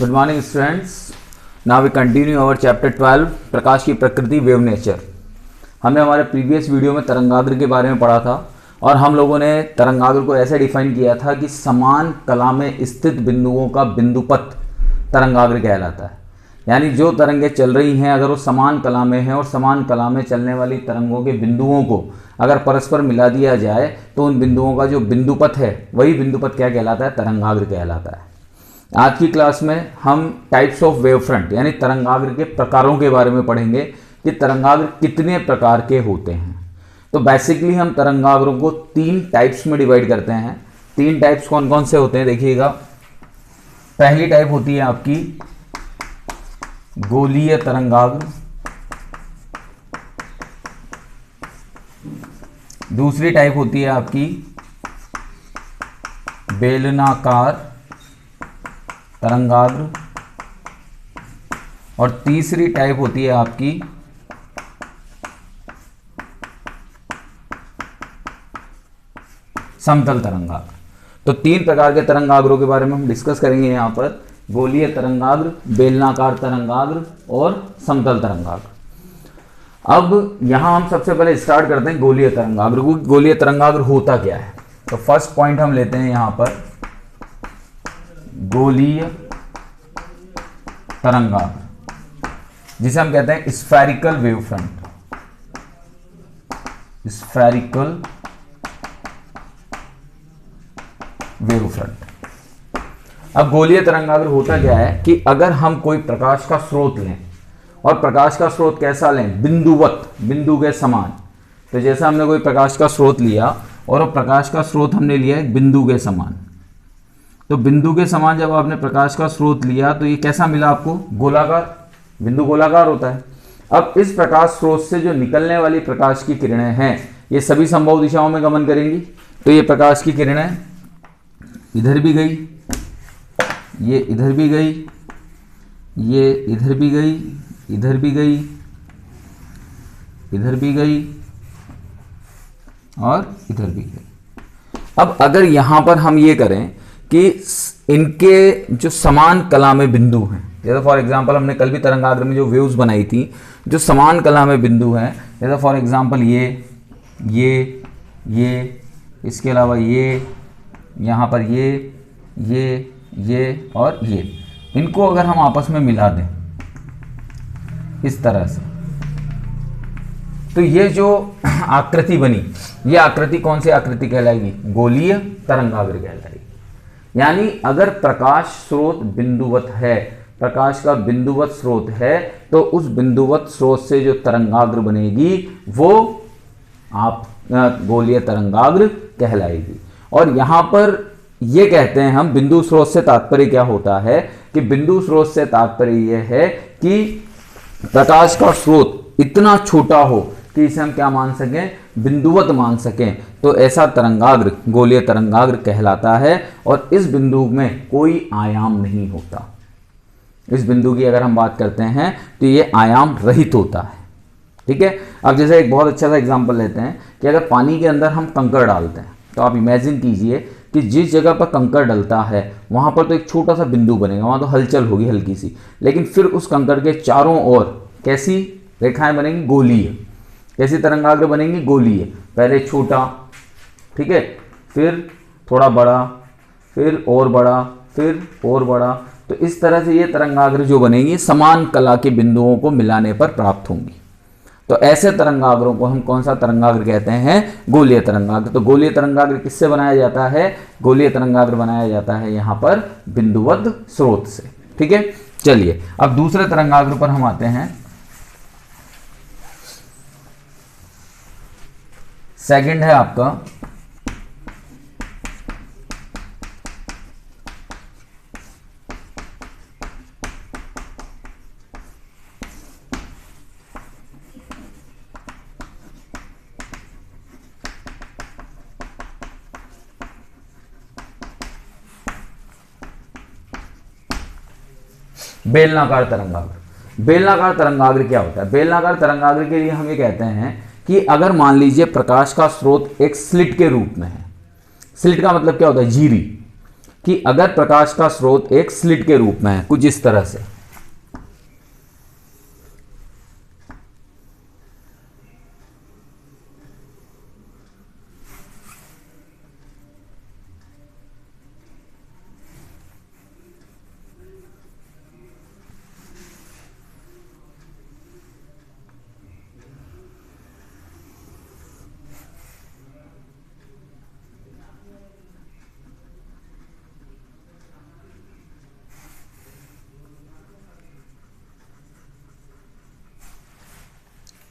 Good morning students. Now we continue our chapter 12 प्रकाश की प्रकृति वेव नेचर। हमने हमारे प्रीवियस वीडियो में तरंगाग्र के बारे में पढ़ा था और हम लोगों ने तरंगाग्र को ऐसे डिफाइन किया था कि समान कला में स्थित बिंदुओं का बिंदुपथ तरंगाग्र कहलाता है। यानी जो तरंगें चल रही हैं अगर वो समान कला में हैं और समान कला में चलने वाली तरंगों के बिंदुओं को अगर परस्पर मिला दिया जाए तो उन बिंदुओं का जो बिंदुपथ है वही बिंदुपथ क्या कहलाता है? तरंगाग्र कहलाता है। आज की क्लास में हम टाइप्स ऑफ वेव फ्रंट यानी तरंगाग्र के प्रकारों के बारे में पढ़ेंगे कि तरंगाग्र कितने प्रकार के होते हैं। तो बेसिकली हम तरंगाग्रों को 3 टाइप्स में डिवाइड करते हैं। 3 टाइप्स कौन कौन से होते हैं देखिएगा। पहली टाइप होती है आपकी गोलीय तरंगाग्र, दूसरी टाइप होती है आपकी बेलनाकार तरंगाग्र और तीसरी टाइप होती है आपकी समतल तरंगाग्र। तो 3 प्रकार के तरंगाग्रों के बारे में हम डिस्कस करेंगे यहाँ पर, गोलीय तरंगाग्र, बेलनाकार तरंगाग्र और समतल तरंगाग्र। अब यहाँ हम सबसे पहले स्टार्ट करते हैं गोलीय तरंगाग्र को। गोलीय तरंगाग्र होता क्या है? तो फर्स्ट पॉइंट हम लेते हैं यहाँ पर गोलीय तरंगाग्र, जिसे हम कहते हैं spherical wave front. Spherical wave front. अब गोलीय तरंगाग्र होता क्या है कि अगर हम कोई प्रकाश का स्रोत लें और प्रकाश का स्रोत कैसा लें? बिंदुवत, बिंदु के समान। तो जैसा हमने कोई प्रकाश का स्रोत लिया और वो प्रकाश का स्रोत हमने लिया एक बिंदु के समान। तो बिंदु के समान जब आपने प्रकाश का स्रोत लिया तो ये कैसा मिला आपको? गोलाकार। बिंदु गोलाकार होता है। अब इस प्रकाश स्रोत से जो निकलने वाली प्रकाश की किरणें हैं ये सभी संभव दिशाओं में गमन करेंगी। तो ये प्रकाश की किरणें इधर भी गई, ये इधर भी गई, ये इधर भी गई, इधर भी गई, इधर भी गई और इधर भी गई। अब अगर यहां पर हम ये करें कि इनके जो समान कला में बिंदु हैं, जैसे फॉर एग्जांपल हमने कल भी तरंगाग्र में जो वेव्स बनाई थी, जो समान कला में बिंदु हैं, जैसे फॉर एग्जांपल ये, इसके अलावा ये, यहाँ पर ये और ये, इनको अगर हम आपस में मिला दें इस तरह से तो ये जो आकृति बनी, ये आकृति कौन सी आकृति कहलाएगी? गोलीय तरंगाग्र कहलाएगी। यानी अगर प्रकाश स्रोत बिंदुवत है, प्रकाश का बिंदुवत स्रोत है, तो उस बिंदुवत स्रोत से जो तरंगाग्र बनेगी वो आप गोलीय तरंगाग्र कहलाएगी। और यहां पर ये कहते हैं हम बिंदु स्रोत से तात्पर्य क्या होता है कि बिंदु स्रोत से तात्पर्य यह है कि प्रकाश का स्रोत इतना छोटा हो कि इसे हम क्या मान सकें? बिंदुवत मान सकें। तो ऐसा तरंगाग्र गोलीय तरंगाग्र कहलाता है और इस बिंदु में कोई आयाम नहीं होता। इस बिंदु की अगर हम बात करते हैं तो ये आयाम रहित होता है। ठीक है। अब जैसे एक बहुत अच्छा सा एग्जांपल लेते हैं कि अगर पानी के अंदर हम कंकड़ डालते हैं तो आप इमेजिन कीजिए कि जिस जगह पर कंकड़ डलता है वहां पर तो एक छोटा सा बिंदु बनेगा, वहां तो हलचल होगी हल्की सी, लेकिन फिर उस कंकड़ के चारों ओर कैसी रेखाएं बनेंगी? गोलीय। कैसी तरंगाग्र बनेंगी? गोलीय। पहले छोटा, ठीक है, फिर थोड़ा बड़ा, फिर और बड़ा, फिर और बड़ा। तो इस तरह से ये तरंगाग्र जो बनेंगी समान कला के बिंदुओं को मिलाने पर प्राप्त होंगी। तो ऐसे तरंगाग्रों को हम कौन सा तरंगाग्र कहते हैं? गोलीय तरंगाग्र। तो गोलीय तरंगाग्र किससे बनाया जाता है? गोलीय तरंगाग्र बनाया जाता है यहां पर बिंदुवत स्रोत से। ठीक है। चलिए अब दूसरे तरंगाग्र पर हम आते हैं। सेकंड है आपका बेलनाकार तरंगाग्र। बेलनाकार तरंगाग्र क्या होता है? बेलनाकार तरंगाग्र के लिए हम ये कहते हैं कि अगर मान लीजिए प्रकाश का स्रोत एक स्लिट के रूप में है। स्लिट का मतलब क्या होता है? झिरी। कि अगर प्रकाश का स्रोत एक स्लिट के रूप में है, कुछ इस तरह से,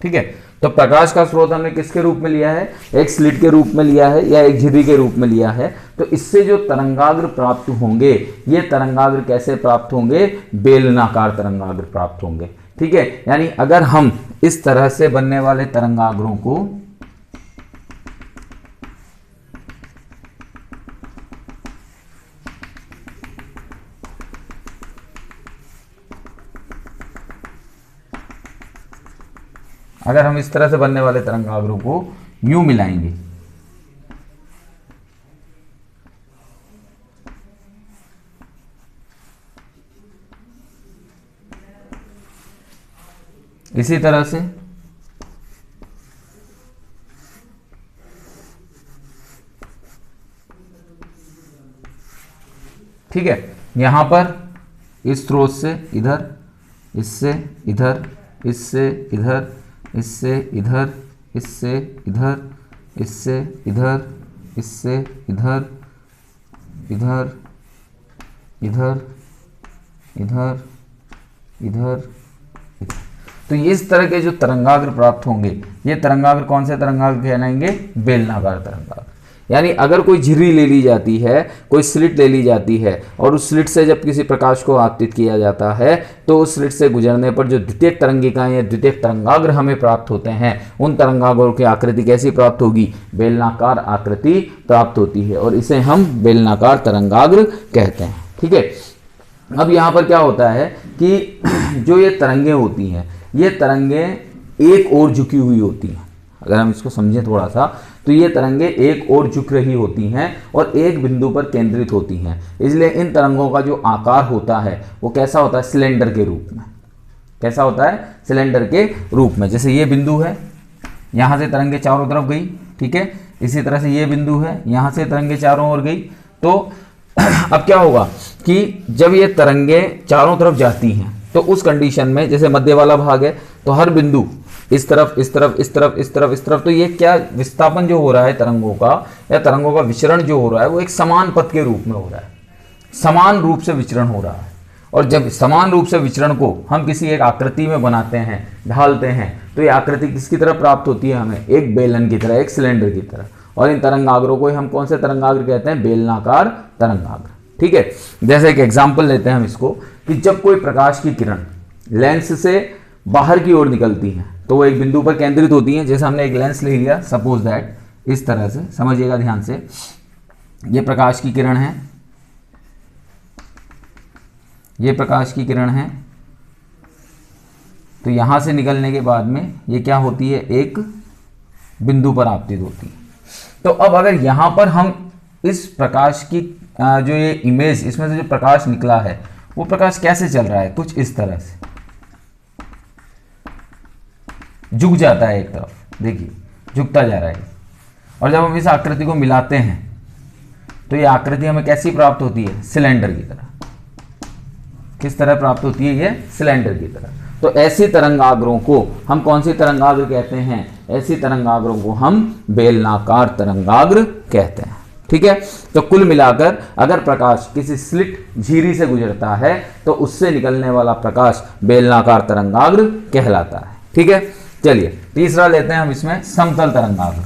ठीक है। तो प्रकाश का स्रोत हमने किसके रूप में लिया है, एक स्लिट के रूप में लिया है या एक झिर्री के रूप में लिया है। तो इससे जो तरंगाग्र प्राप्त होंगे, ये तरंगाग्र कैसे प्राप्त होंगे, बेलनाकार तरंगाग्र प्राप्त होंगे। ठीक है, यानी अगर हम इस तरह से बनने वाले तरंगाग्रों को इस तरह से बनने वाले तरंगाग्रों को यूं मिलाएंगे, इसी तरह से ठीक है, यहां पर इस स्रोत से इधर, इससे इधर, इससे इधर, इससे इधर, इससे इधर, इससे इधर, इससे इधर, इधर, इधर, इधर, इधर। तो इस तरह के जो तरंगाग्र प्राप्त होंगे, ये तरंगाग्र कौन से तरंगाग्र कहलाएंगे, बेलनाकार तरंगाग्र। यानी अगर कोई झिर्री ले ली जाती है, कोई स्लिट ले ली जाती है और उस स्लिट से जब किसी प्रकाश को आपतित किया जाता है तो उस स्लिट से गुजरने पर जो द्वितीयक तरंगिकाएं या द्वितीयक तरंगाग्र हमें प्राप्त होते हैं, उन तरंगाग्रों की आकृति कैसी प्राप्त होगी, बेलनाकार आकृति प्राप्त होती है और इसे हम बेलनाकार तरंगाग्र कहते हैं। ठीक है, अब यहाँ पर क्या होता है कि जो ये तरंगें होती हैं, ये तरंगें एक ओर झुकी हुई होती हैं। अगर हम इसको समझें थोड़ा सा, तो ये तरंगें एक ओर झुक रही होती हैं और एक बिंदु पर केंद्रित होती हैं। इसलिए इन तरंगों का जो आकार होता है वो कैसा होता है, सिलेंडर के रूप में। कैसा होता है, सिलेंडर के रूप में। जैसे ये बिंदु है, यहाँ से तरंगे चारों तरफ गई, ठीक है। इसी तरह से ये बिंदु है, यहाँ से तरंगे चारों ओर गई। तो अब क्या होगा कि जब ये तरंगे चारों तरफ जाती हैं तो उस कंडीशन में, जैसे मध्य वाला भाग है, तो हर बिंदु इस तरफ, इस तरफ, इस तरफ, इस तरफ, इस तरफ, तो ये क्या विस्थापन जो हो रहा है तरंगों का, या तरंगों का विचरण जो हो रहा है, वो एक समान पथ के रूप में हो रहा है, समान रूप से विचरण हो रहा है। और जब समान रूप से विचरण को हम किसी एक आकृति में बनाते हैं, ढालते हैं, तो ये आकृति किसकी तरह प्राप्त होती है हमें, एक बेलन की तरह, एक सिलेंडर की तरह। और इन तरंगाग्रों को हम कौन से तरंगाग्र कहते हैं, बेलनाकार तरंगाग्र। ठीक है, जैसे एक एग्जाम्पल लेते हैं हम इसको, कि जब कोई प्रकाश की किरण लेंस से बाहर की ओर निकलती है तो वो एक बिंदु पर केंद्रित होती है। जैसे हमने एक लेंस ले लिया, सपोज दैट, इस तरह से समझिएगा ध्यान से, ये प्रकाश की किरण है, ये प्रकाश की किरण है। तो यहां से निकलने के बाद में ये क्या होती है, एक बिंदु पर आपतित होती है। तो अब अगर यहां पर हम इस प्रकाश की जो ये इमेज, इसमें से जो प्रकाश निकला है, वो प्रकाश कैसे चल रहा है, कुछ इस तरह से झुक जाता है एक तरफ, देखिए झुकता जा रहा है। और जब हम इस आकृति को मिलाते हैं तो ये आकृति हमें कैसी प्राप्त होती है, सिलेंडर की तरह। किस तरह प्राप्त होती है, ये सिलेंडर की तरह। तो ऐसी तरंगाग्रों को हम कौन सी तरंगाग्र कहते हैं, ऐसी तरंगाग्रों को हम बेलनाकार तरंगाग्र कहते हैं। ठीक है, तो कुल मिलाकर अगर प्रकाश किसी स्लिट झिर्री से गुजरता है तो उससे निकलने वाला प्रकाश बेलनाकार तरंगाग्र कहलाता है। ठीक है, चलिए तीसरा लेते हैं हम इसमें, समतल तरंगाग्र।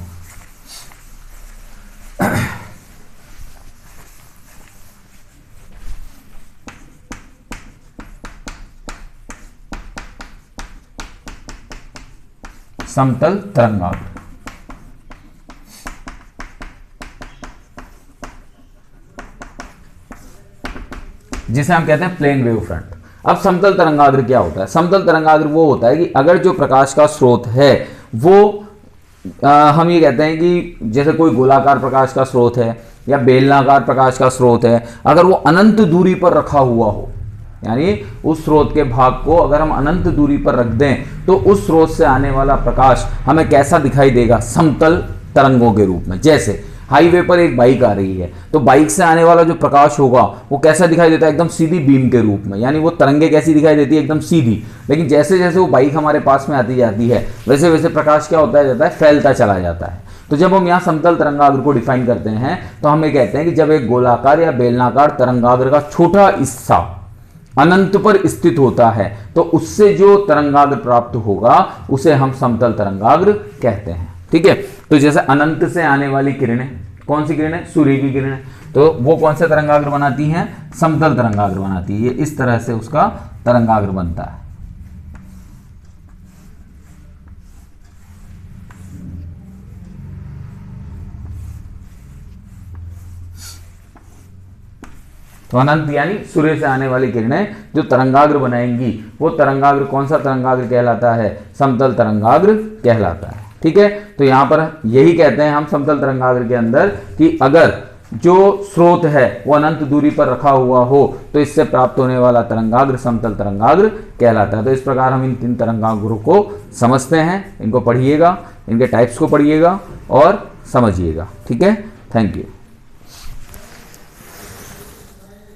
समतल तरंगाग्र, जिसे हम कहते हैं प्लेन वेव फ्रंट। अब समतल तरंगाग्र क्या होता है, समतल तरंगाग्र वो होता है कि अगर जो प्रकाश का स्रोत है वो हम ये कहते हैं कि जैसे कोई गोलाकार प्रकाश का स्रोत है या बेलनाकार प्रकाश का स्रोत है, अगर वो अनंत दूरी पर रखा हुआ हो, यानी उस स्रोत के भाग को अगर हम अनंत दूरी पर रख दें तो उस स्रोत से आने वाला प्रकाश हमें कैसा दिखाई देगा? समतल तरंगों के रूप में। जैसे हाईवे पर एक बाइक आ रही है तो बाइक से आने वाला जो प्रकाश होगा वो कैसा दिखाई देता है? एकदम सीधी बीम के रूप में, यानी वो तरंगे कैसी दिखाई देती है? एकदम सीधी। लेकिन जैसे जैसे वो बाइक हमारे पास में आती जाती है वैसे वैसे प्रकाश क्या होता जाता है? फैलता चला जाता है। तो जब हम यहाँ समतल तरंगाग्र को डिफाइन करते हैं तो हम ये कहते हैं कि जब एक गोलाकार या बेलनाकार तरंगाग्र का छोटा हिस्सा अनंत पर स्थित होता है तो उससे जो तरंगाग्र प्राप्त होगा उसे हम समतल तरंगाग्र कहते हैं। ठीक है, तो जैसे अनंत से आने वाली किरणें, कौन सी किरणें? सूर्य की किरणें, तो वो कौन से तरंगाग्र बनाती हैं? समतल तरंगाग्र बनाती है। ये इस तरह से उसका तरंगाग्र बनता है। तो अनंत यानी सूर्य से आने वाली किरणें जो तरंगाग्र बनाएंगी वो तरंगाग्र कौन सा तरंगाग्र कहलाता है? समतल तरंगाग्र कहलाता है। ठीक है, तो यहां पर यही कहते हैं हम समतल तरंगाग्र के अंदर कि अगर जो स्रोत है वो अनंत दूरी पर रखा हुआ हो तो इससे प्राप्त होने वाला तरंगाग्र समतल तरंगाग्र कहलाता है। तो इस प्रकार हम इन 3 तरंगाग्रों को समझते हैं। इनको पढ़िएगा, इनके टाइप्स को पढ़िएगा और समझिएगा। ठीक है, थैंक यू।